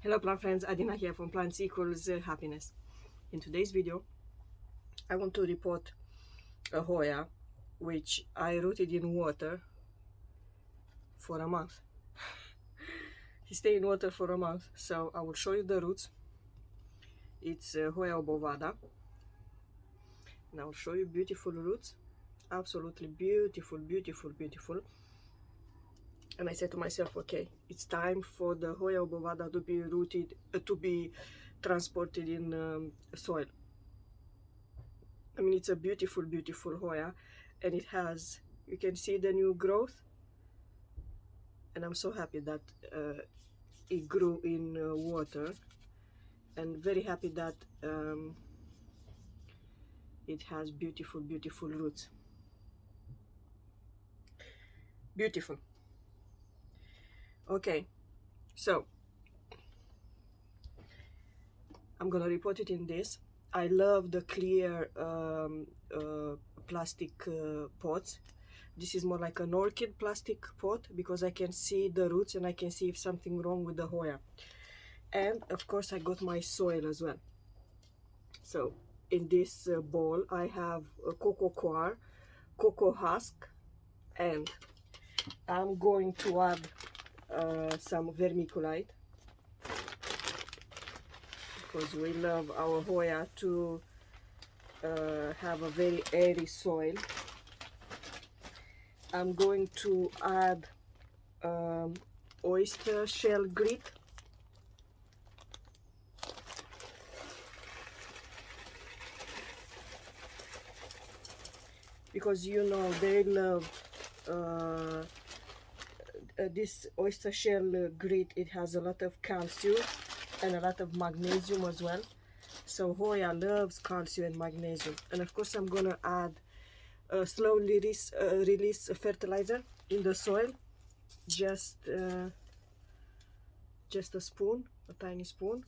Hello plant friends, Adina here from Plants Equals Happiness. In today's video I want to report a Hoya which I rooted in water for a month. He stayed in water for a month, so I will show you the roots. It's Hoya bovada, and I will show you beautiful roots, absolutely beautiful, beautiful, beautiful. And I said to myself, okay, it's time for the Hoya bovada to be rooted, to be transported in soil. I mean, it's a beautiful, beautiful Hoya, and it has, you can see the new growth, and I'm so happy that it grew in water, and very happy that it has beautiful, beautiful roots. Beautiful. Okay, so I'm gonna report it in this. I love the clear plastic pots. This is more like an orchid plastic pot because I can see the roots and I can see if something wrong with the Hoya. And of course I got my soil as well. So in this bowl I have a cocoa coir, cocoa husk, and I'm going to add some vermiculite because we love our Hoya to have a very airy soil. I'm going to add oyster shell grit, because you know they love this oyster shell grit. It has a lot of calcium and a lot of magnesium as well, so Hoya loves calcium and magnesium. And of course I'm gonna add a slow release fertilizer in the soil, just a spoon, a tiny spoon,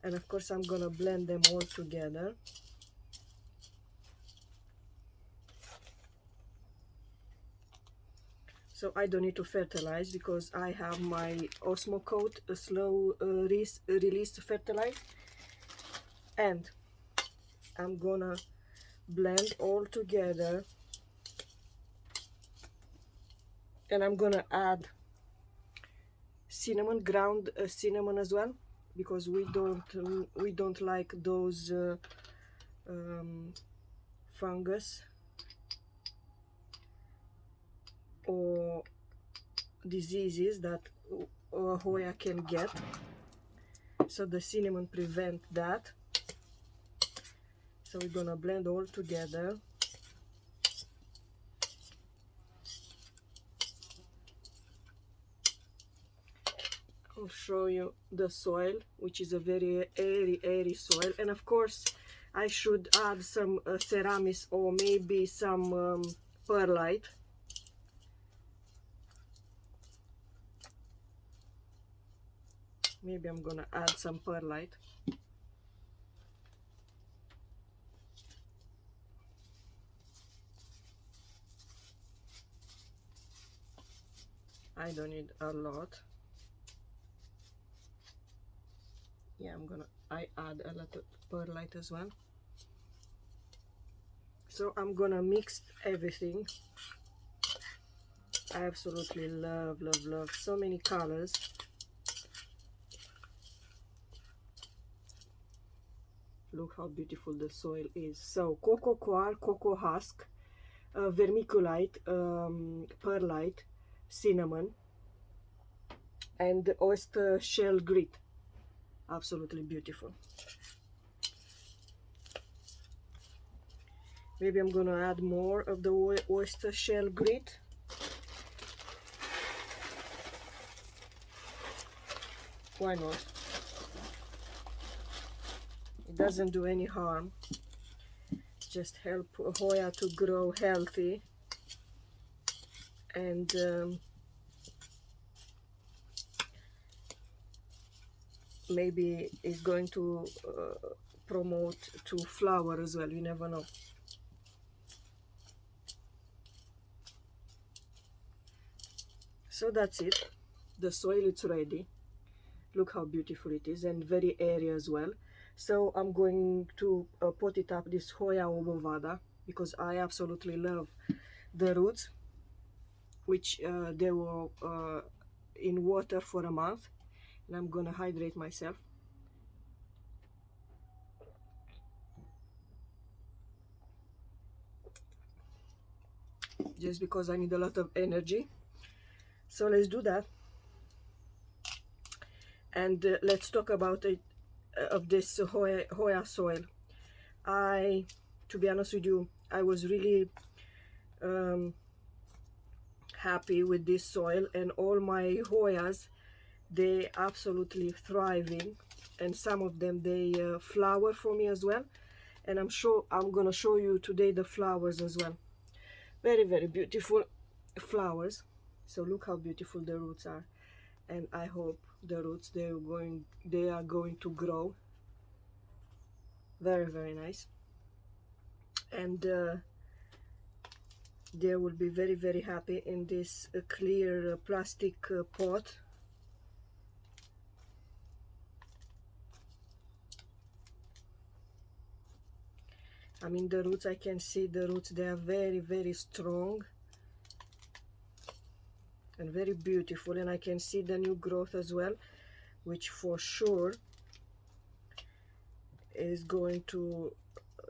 and of course I'm gonna blend them all together. So I don't need to fertilize because I have my Osmocote, a slow release fertilizer, and I'm gonna blend all together, and I'm gonna add cinnamon, ground cinnamon as well, because we don't like those fungus or diseases that Hoya can get, so the cinnamon prevent that. So we're gonna blend all together. I'll show you the soil, which is a very airy soil, and of course I should add some ceramics or maybe some perlite. Maybe I'm gonna add some perlite. I don't need a lot. Yeah, I add a lot of perlite as well. So I'm gonna mix everything. I absolutely love, love, love so many colors. Look how beautiful the soil is. So cocoa coir, cocoa husk, vermiculite, perlite, cinnamon, and oyster shell grit. Absolutely beautiful. Maybe I'm gonna add more of the oyster shell grit. Why not? It doesn't do any harm. Just help Hoya to grow healthy, and maybe it's going to promote to flower as well. You never know. So that's it. The soil is ready. Look how beautiful it is, and very airy as well. So I'm going to pot it up, this Hoya or bovada, because I absolutely love the roots, which they were in water for a month, and I'm gonna hydrate myself. Just because I need a lot of energy. So let's do that, and let's talk about it, of this Hoya soil. To be honest with you, I was really happy with this soil, and all my Hoyas, they absolutely thriving, and some of them they flower for me as well, and I'm gonna show you today the flowers as well. Very, very beautiful flowers. So look how beautiful the roots are, and I hope the roots they are going to grow very, very nice, and they will be very, very happy in this clear plastic pot. I mean, the roots, I can see the roots, they are very, very strong and very beautiful, and I can see the new growth as well, which for sure is going to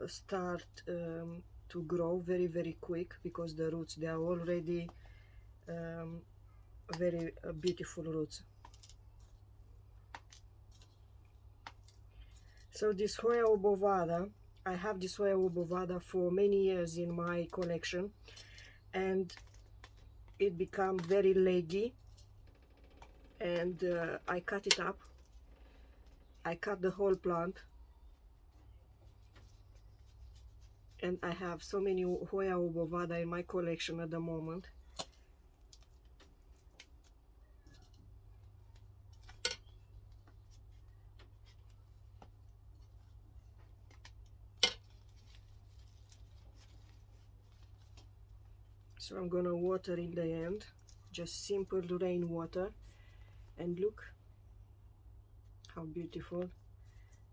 start to grow very, very quick, because the roots, they are already very beautiful roots. So this Hoya bovada, I have this Hoya bovada for many years in my collection, and it became very leggy, and I cut it up. I cut the whole plant, and I have so many Hoya bovada in my collection at the moment. So I'm gonna water in the end, just simple rainwater, and look how beautiful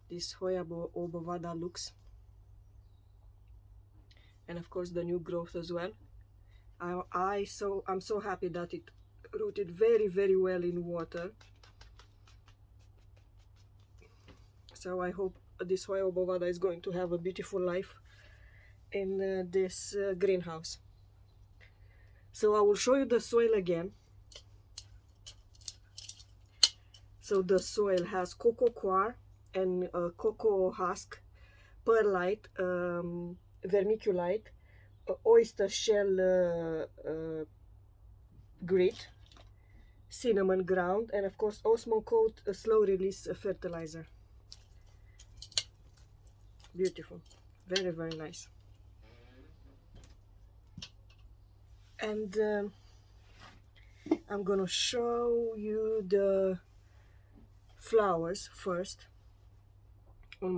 this Hoya bovada looks, and of course the new growth as well. I'm so happy that it rooted very, very well in water. So I hope this Hoya bovada is going to have a beautiful life in this greenhouse. So I will show you the soil again. So the soil has cocoa coir and cocoa husk, perlite, vermiculite, oyster shell grit, cinnamon ground, and of course Osmocote slow release fertilizer. Beautiful, very, very nice. And I'm gonna show you the flowers first on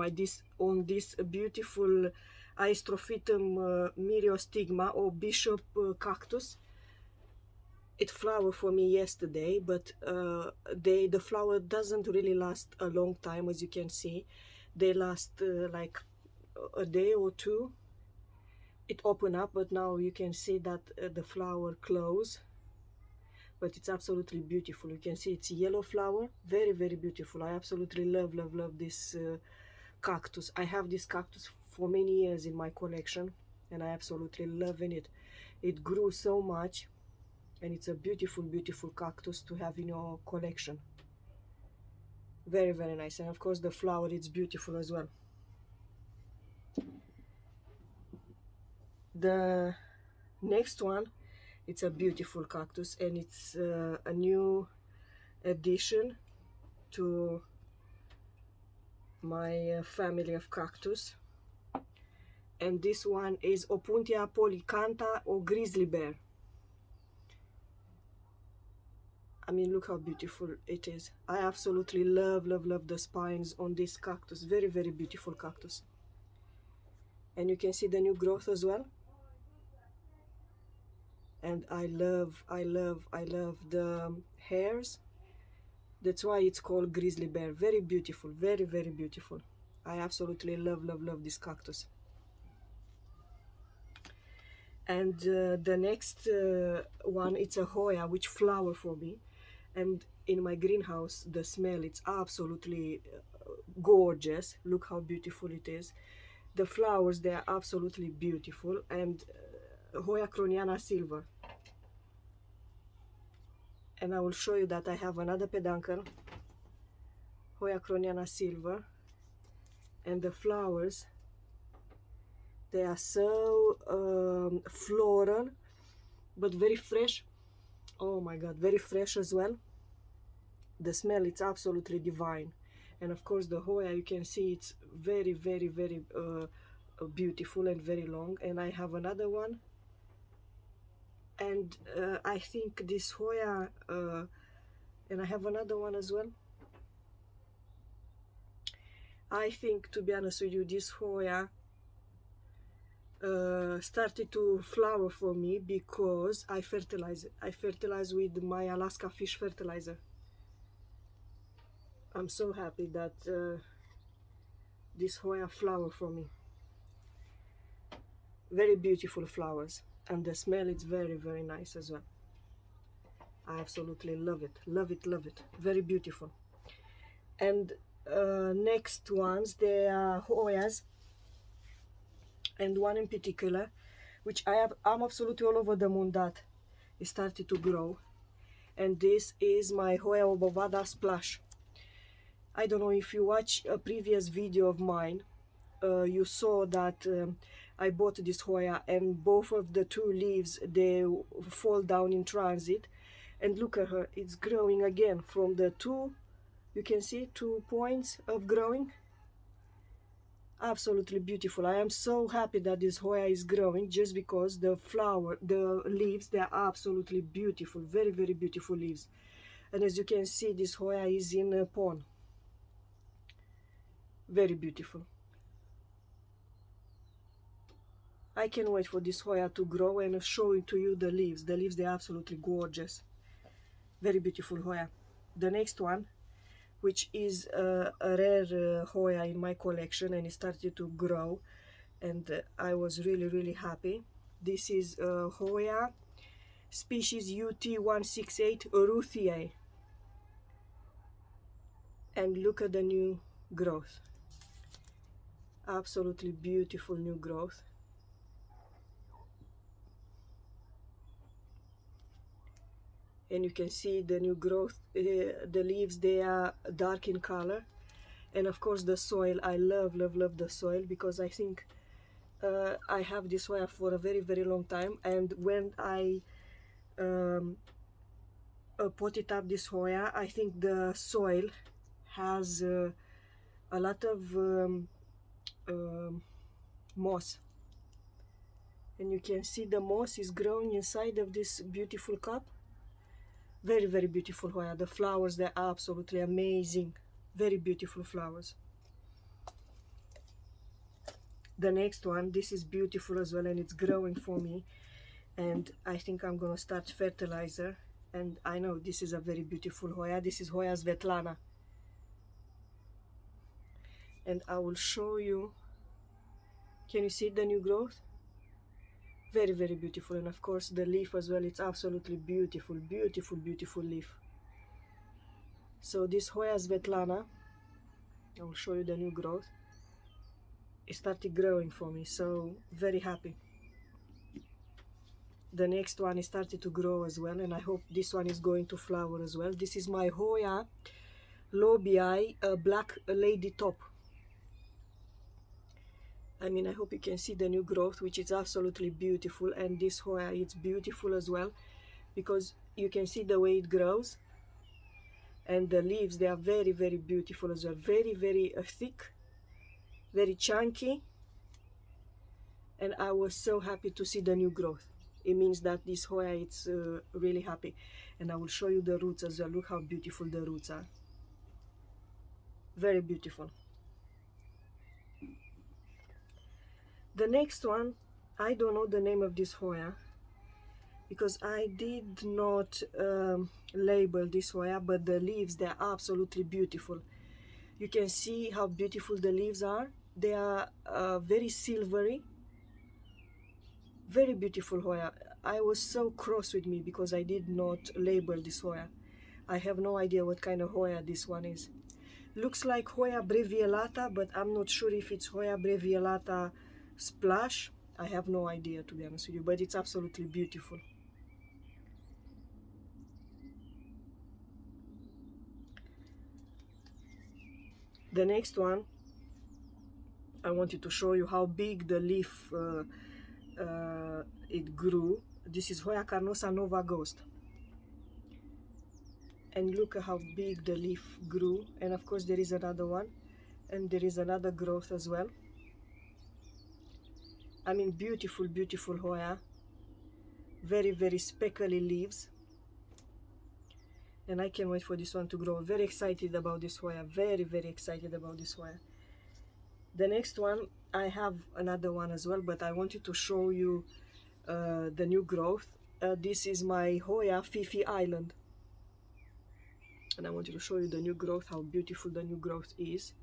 this beautiful Aestrophytum myriostigma, or bishop cactus. It flowered for me yesterday, but the flower doesn't really last a long time, as you can see. They last like a day or two. It opened up, but now you can see that the flower closed, but it's absolutely beautiful. You can see it's a yellow flower, very, very beautiful. I absolutely love, love, love this cactus. I have this cactus for many years in my collection, and I absolutely loving it. It grew so much, and it's a beautiful, beautiful cactus to have in your collection. Very, very nice. And of course the flower, it's beautiful as well. The next one, it's a beautiful cactus, and it's a new addition to my family of cactus, and this one is Opuntia polycantha, or grizzly bear. I mean, look how beautiful it is. I absolutely love, love, love the spines on this cactus. Very, very beautiful cactus. And you can see the new growth as well. And I love, I love, I love the hairs. That's why it's called grizzly bear. Very beautiful, very, very beautiful. I absolutely love, love, love this cactus. And the next one, it's a Hoya, which flower for me. And in my greenhouse, the smell, it's absolutely gorgeous. Look how beautiful it is. The flowers, they are absolutely beautiful. And Hoya croniana silver. And I will show you that I have another peduncle, Hoya croniana silver. And the flowers, they are so floral, but very fresh. Oh my god, very fresh as well. The smell, it's absolutely divine. And of course the Hoya, you can see it's very, very, very beautiful and very long. And I have another one, and I think this Hoya, and I have another one as well. I think, to be honest with you, this Hoya started to flower for me because I fertilize it. I fertilize with my Alaska fish fertilizer. I'm so happy that this Hoya flower for me. Very beautiful flowers, and the smell is very, very nice as well. I absolutely love it, love it, love it. Very beautiful. And next ones, they are Hoyas, and one in particular, which I'm absolutely all over the moon that it started to grow. And this is my Hoya bovada splash. I don't know if you watch a previous video of mine, you saw that I bought this Hoya, and both of the two leaves, they fall down in transit. And look at her, it's growing again from the two, you can see 2 points of growing. Absolutely beautiful. I am so happy that this Hoya is growing, just because the leaves, they are absolutely beautiful. Very, very beautiful leaves. And as you can see, this Hoya is in a pond. Very beautiful. I can't wait for this Hoya to grow and showing to you the leaves. The leaves, they're absolutely gorgeous. Very beautiful Hoya. The next one, which is a rare Hoya in my collection, and it started to grow, and I was really, really happy. This is Hoya species UT168 ruthier. And look at the new growth. Absolutely beautiful new growth. And you can see the new growth, the leaves, they are dark in color. And of course the soil, I love, love, love the soil, because I think I have this Hoya for a very, very long time. And when I potted up this Hoya, I think the soil has a lot of moss. And you can see the moss is growing inside of this beautiful cup. Very, very beautiful Hoya. The flowers, they're absolutely amazing. Very beautiful flowers. The next one, this is beautiful as well, and it's growing for me. And I think I'm gonna start fertilizer. And I know this is a very beautiful Hoya. This is Hoya's vetlana. And I will show you. Can you see the new growth? Very, very beautiful. And of course the leaf as well, it's absolutely beautiful, beautiful, beautiful leaf. So this Hoya's vetlana, I will show you the new growth. It started growing for me, so very happy. The next one, it started to grow as well, and I hope this one is going to flower as well. This is my Hoya lobii black lady top. I mean, I hope you can see the new growth, which is absolutely beautiful. And this Hoya, it's beautiful as well, because you can see the way it grows. And the leaves, they are very, very beautiful as well. Very, very thick, very chunky. And I was so happy to see the new growth. It means that this Hoya, it's really happy. And I will show you the roots as well. Look how beautiful the roots are. Very beautiful. The next one, I don't know the name of this Hoya, because I did not label this Hoya, but the leaves, they're absolutely beautiful. You can see how beautiful the leaves are. They are very silvery, very beautiful Hoya. I was so cross with me because I did not label this Hoya. I have no idea what kind of Hoya this one is. Looks like Hoya brevialata, but I'm not sure if it's Hoya brevialata splash. I have no idea, to be honest with you, but it's absolutely beautiful. The next one, I wanted to show you how big the leaf it grew. This is Hoya Carnosa Nova Ghost. And look at how big the leaf grew. And of course there is another one. And there is another growth as well. I mean, beautiful, beautiful Hoya. Very, very speckly leaves. And I can't wait for this one to grow. Very excited about this Hoya. Very, very excited about this Hoya. The next one, I have another one as well, but I wanted to show you the new growth. This is my Hoya Fifi Island. And I wanted to show you the new growth, how beautiful the new growth is.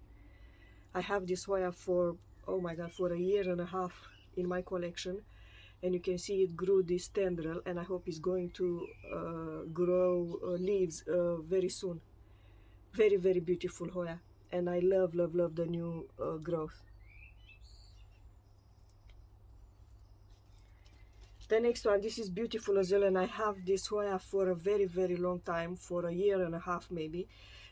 I have this Hoya for, oh my god, for a year and a half in my collection. And you can see it grew this tendril, and I hope it's going to grow leaves very soon. Very, very beautiful Hoya. And I love, love, love the new growth. The next one, this is beautiful as well, and I have this Hoya for a very, very long time, for a year and a half maybe.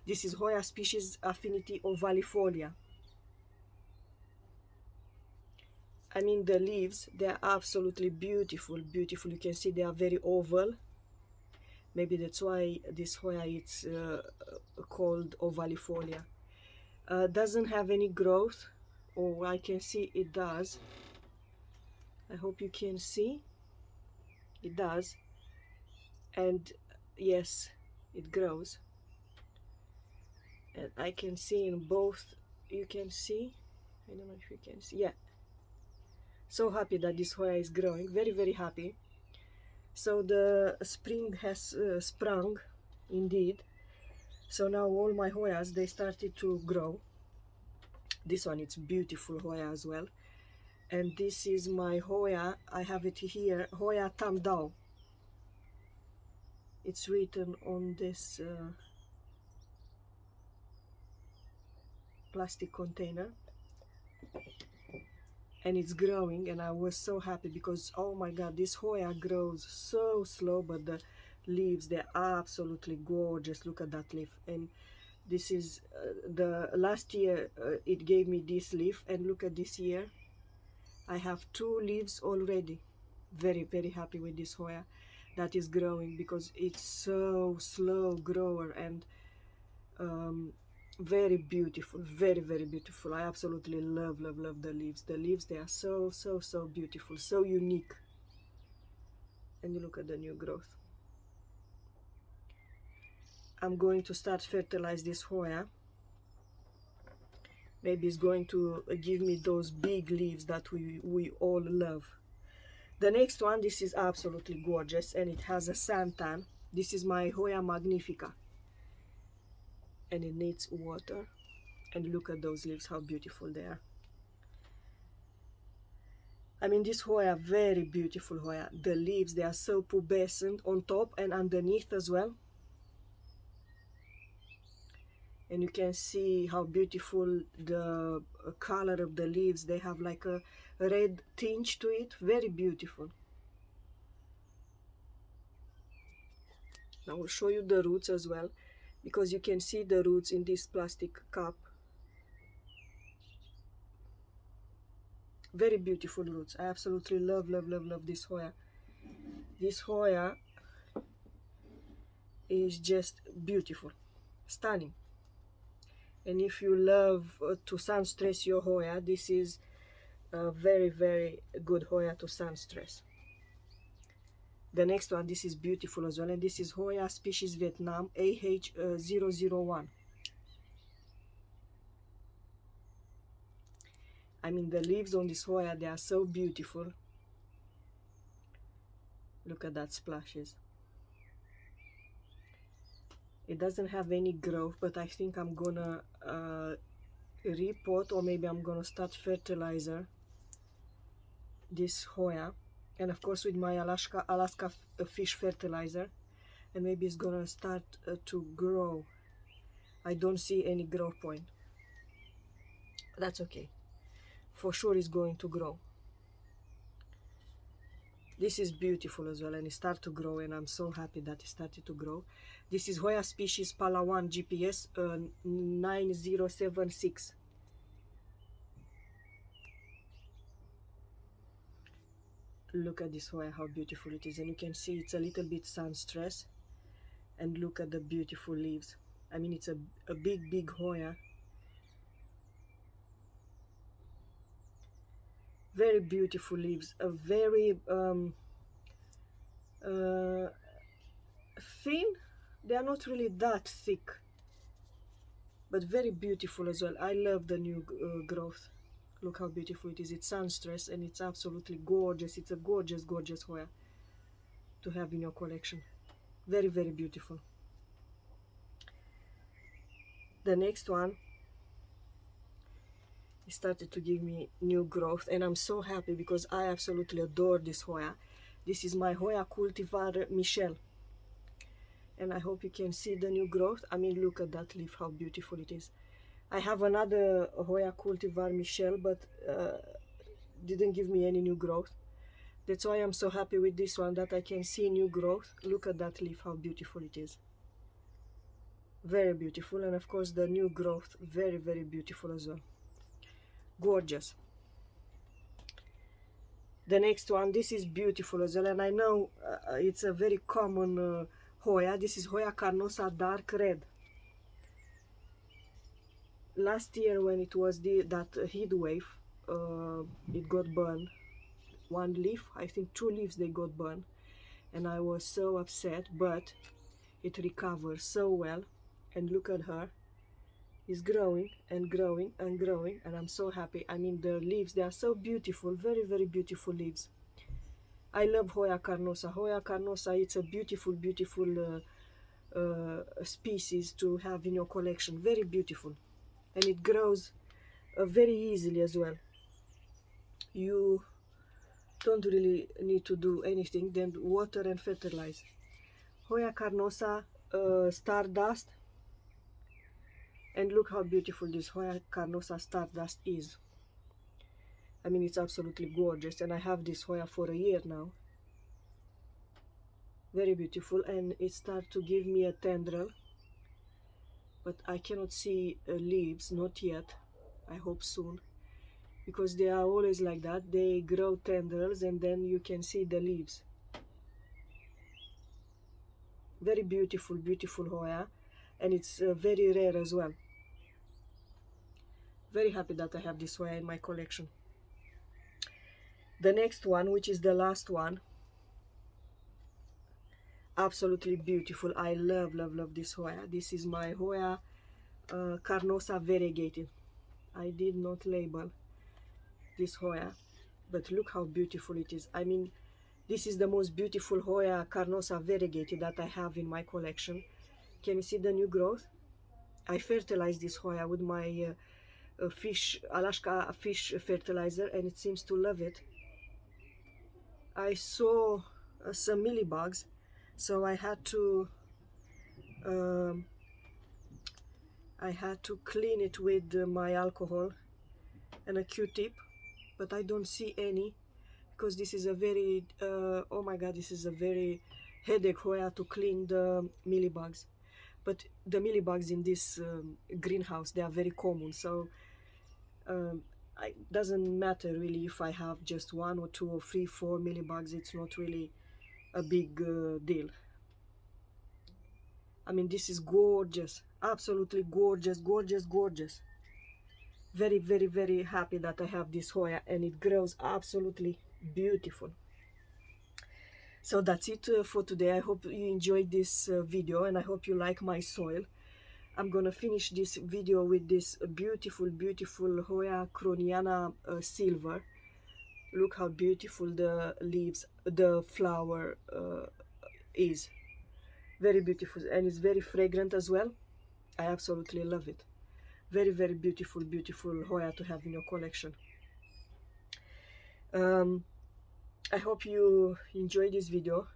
This is Hoya species affinity of valifolia. I mean, the leaves, they're absolutely beautiful, beautiful. You can see they are very oval. Maybe that's why this Hoya is called ovalifolia. Doesn't have any growth. Oh, I can see it does. I hope you can see. It does. And yes, it grows. And I can see in both, you can see, I don't know if you can see, yeah. So happy that this Hoya is growing, very, very happy. So the spring has sprung, indeed. So now all my Hoyas, they started to grow. This one, it's beautiful Hoya as well. And this is my Hoya, I have it here, Hoya Tam Dao. It's written on this plastic container. And it's growing, and I was so happy because, oh my god, this Hoya grows so slow, but the leaves, they're absolutely gorgeous. Look at that leaf. And this is the last year it gave me this leaf, and look at this year, I have 2 leaves already. Very, very happy with this Hoya that is growing, because it's so slow grower, and very beautiful, very, very beautiful. I absolutely love, love, love the leaves. The leaves, they are so, so, so beautiful, so unique. And you look at the new growth. I'm going to start fertilize this Hoya. Maybe it's going to give me those big leaves that we all love. The next one, this is absolutely gorgeous, and it has a santan. This is my Hoya magnifica, and it needs water. And look at those leaves, how beautiful they are. I mean, this Hoya, very beautiful Hoya. The leaves, they are so pubescent on top and underneath as well. And you can see how beautiful the color of the leaves. They have like a red tinge to it. Very beautiful. I will show you the roots as well, because you can see the roots in this plastic cup. Very beautiful roots. I absolutely love, love, love, love this Hoya. This Hoya is just beautiful, stunning. And if you love to sun stress your Hoya, this is a very, very good Hoya to sun stress. The next one, this is beautiful as well, and this is Hoya species Vietnam AH001. I mean, the leaves on this Hoya, they are so beautiful. Look at that splashes. It doesn't have any growth, but I think I'm gonna repot, or maybe I'm gonna start fertilizer this Hoya, and of course with my Alaska fish fertilizer, and maybe it's gonna start to grow. I don't see any growth point. That's okay. For sure it's going to grow. This is beautiful as well, and it started to grow, and I'm so happy that it started to grow. This is Hoya species Palawan GPS 9076. Look at this Hoya, how beautiful it is, and you can see it's a little bit sun stress, and look at the beautiful leaves. I mean, it's a big Hoya. Very beautiful leaves, a very thin. They are not really that thick, but very beautiful as well. I love the new growth. Look how beautiful it is. It's sun stress, and it's absolutely gorgeous. It's a gorgeous Hoya to have in your collection. Very beautiful. The next one, it started to give me new growth, and I'm so happy because I absolutely adore this Hoya. This is my Hoya cultivar Michelle, and I hope you can see the new growth. I mean, look at that leaf, how beautiful it is. I have another Hoya cultivar Michelle, but didn't give me any new growth. That's why I'm so happy with this one, that I can see new growth. Look at that leaf, how beautiful it is. Very beautiful, and of course the new growth, very beautiful as well. Gorgeous. The next one, this is beautiful as well, and I know it's a very common Hoya. This is Hoya Carnosa dark red. Last year when it was that heat wave, it got burned. One leaf, I think 2 leaves, they got burned, and I was so upset, but it recovers so well, and look at her. It's growing and growing and growing, and I'm so happy. I mean, the leaves, they are so beautiful, very beautiful leaves. I love Hoya Carnosa. Hoya Carnosa, it's a beautiful species to have in your collection. Very beautiful, and it grows very easily as well. You don't really need to do anything, then water and fertilize. Hoya Carnosa stardust, and look how beautiful this Hoya Carnosa stardust is. I mean, it's absolutely gorgeous, and I have this Hoya for a year now. Very beautiful, and it starts to give me a tendril, but I cannot see leaves, not yet. I hope soon, because they are always like that. They grow tendrils, and then you can see the leaves. Very beautiful Hoya, and it's very rare as well. Very happy that I have this Hoya in my collection. The next one, which is the last one, absolutely beautiful. I love this Hoya. This is my Hoya Carnosa Variegated. I did not label this Hoya, but look how beautiful it is. I mean, this is the most beautiful Hoya Carnosa Variegated that I have in my collection. Can you see the new growth? I fertilized this Hoya with my Alaska fish fertilizer, and it seems to love it. I saw some mealybugs, so I had to clean it with my alcohol and a Q-tip, but I don't see any, because this is a very oh my god, this is a very headache Hoya to clean the mealybugs. But the mealybugs in this greenhouse, they are very common, so it doesn't matter really if I have just 1 or 2 or 3, 4 mealybugs. It's not really a big deal. I mean, this is gorgeous, absolutely gorgeous. Very happy that I have this Hoya, and it grows absolutely beautiful. So that's it for today. I hope you enjoyed this video, and I hope you like my soil. I'm gonna finish this video with this beautiful Hoya Croniana silver. Look how beautiful the leaves, the flower is. Very beautiful, and it's very fragrant as well. I absolutely love it. Very, very beautiful, beautiful Hoya to have in your collection. I hope you enjoyed this video.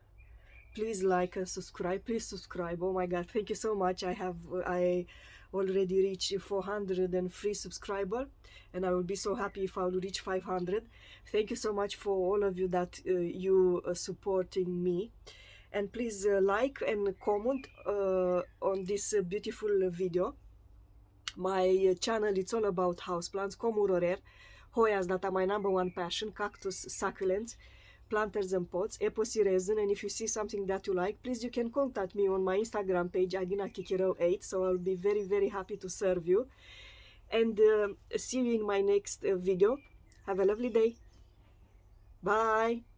Please like and subscribe. Please subscribe. Oh my god, thank you so much. I already reached 403 subscribers, and I will be so happy if I will reach 500. Thank you so much for all of you that you supporting me, and please like and comment on this beautiful video. My channel, it's all about houseplants, comurorare, Hoyas that are my #1 passion, cactus, succulents, planters and pots, epoxy resin. And if you see something that you like, please you can contact me on my Instagram page, adinakikiro8, so I'll be very, very happy to serve you. And see you in my next video. Have a lovely day. Bye.